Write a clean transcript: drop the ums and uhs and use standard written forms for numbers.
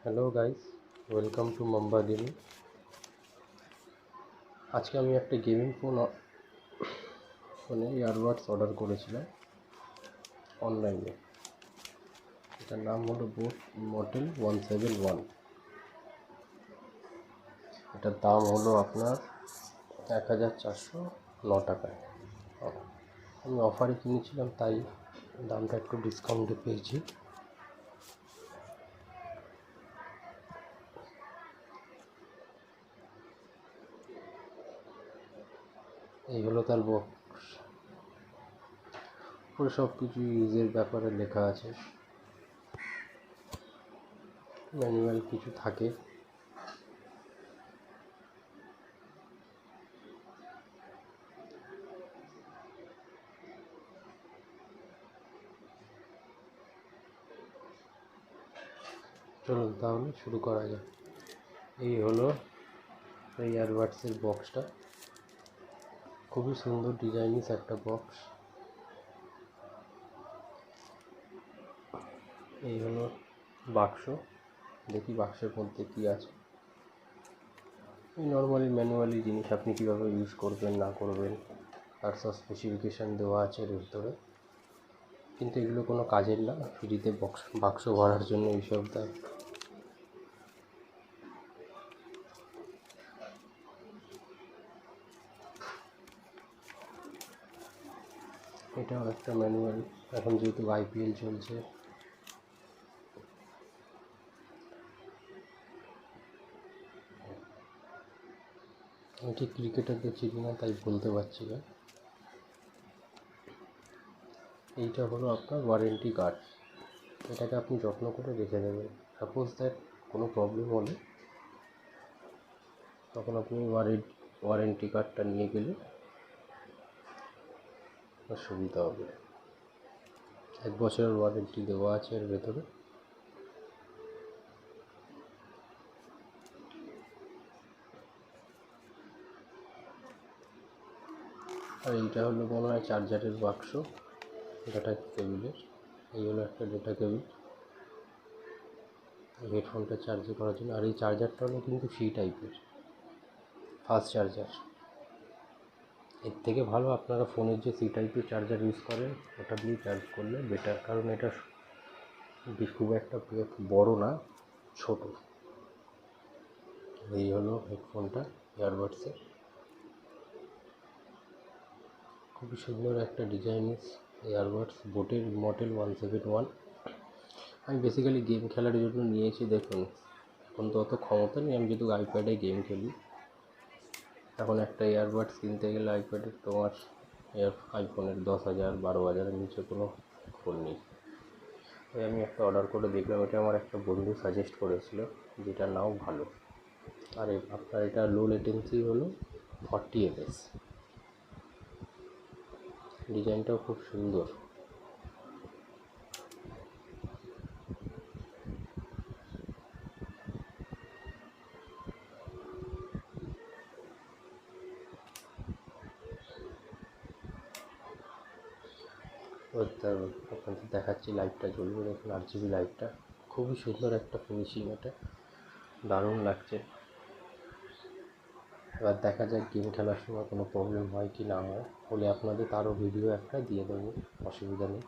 Hello guys, welcome to mamba gaming. আজকে আমি একটা গেমিং ফোনে ইয়ারবাডস অর্ডার করেছিলাম অনলাইনে। এটার নাম হলো বোট মডেল 171। এটার দাম হলো আপনার 1409 টাকায়। আমি অফারে কিনেছিলাম, তাই দামটা একটু ডিসকাউন্টে পেয়েছি। এই হলো তার বক্স। পুরো সব কিছু ইউজের ব্যাপারে লেখা আছে, ম্যানুয়াল কিছু থাকে। চলুন তাহলে শুরু করা যাক। এই হলো এই ইয়ারবাডসের বক্সটা। খুবই সুন্দর ডিজাইনিস একটা বক্স। এই হলো বাক্স। দেখি বাক্সের মধ্যে কী আছে। এই নর্মালি ম্যানুয়ালি জিনিস, আপনি কীভাবে ইউজ করবেন না করবেন তার সব স্পেসিফিকেশান দেওয়া আছে এর ভিতরে। কিন্তু এগুলো কোনো কাজের না, ফ্রিতে বাক্স ভরার জন্য এইসব দেয়। এটাও একটা ম্যানুয়াল। এখন যেহেতু IPL চলছে, আমি ঠিক ক্রিকেটারদের চিনি না, তাই বলতে পারছি না। এইটা হলো আপনার ওয়ারেন্টি কার্ড। এটাকে আপনি যত্ন করে রেখে দেবেন। সাপোজ দ্যাট কোনো প্রবলেম হলে তখন আপনি ওয়ারেন্টি কার্ডটা নিয়ে গেলে সুবিধা হবে। 1 বছরের ওয়ারেন্টি দেওয়া আছে এর ভেতরে। আর এইটা হলো মনে হয় চার্জারের বাক্স, ডেটা কেবিলের। এই হলো একটা ডেটা কেবিল হেডফোনটা চার্জ করার জন্য। আর এই চার্জারটা হলো কিন্তু সি টাইপের, ফাস্ট চার্জার। এর থেকে ভালো আপনারা ফোনের যে সি টাইপের চার্জার ইউজ করেন ওটা দিয়ে চার্জ করলে বেটার, কারণ এটা খুব একটা বড় না, ছোট। এই হলো হেডফোনটা ইয়ারবাডসের। খুবই সুন্দর একটা ডিজাইনিস ইয়ারবাডস, বোটের মডেল 171। আমি বেসিক্যালি গেম খেলার জন্য নিয়েছি। দেখুন, এখন তো অত ক্ষমতা নেই, আমি যেহেতু আইপ্যাডে গেম খেলি। এখন একটা ইয়ারবাডস কিনতে গেলে আইপ্যাডের তোমার আইফোনের 10,000 12,000-এর নিচে কোনো ফোন নেই। তাই আমি একটা অর্ডার করে দেখলাম। এটা আমার একটা বন্ধু সাজেস্ট করেছিল, যেটা নাও ভালো। আর আপনার এটা লো লেটেন্সি হলো 40 ms। ডিজাইনটাও খুব সুন্দর। আপনাদের দেখাচ্ছি, লাইটটা জ্বলবে দেখুন, RGB লাইটটা। খুবই সুন্দর একটা ফিনিশিং, এটা দারুণ লাগছে। এবার দেখা যাক গেম খেলার সময় কোনো প্রবলেম হয় কি না হয়। হলে আপনাদের তারও ভিডিও একটা দিয়ে দেবো, অসুবিধা নেই।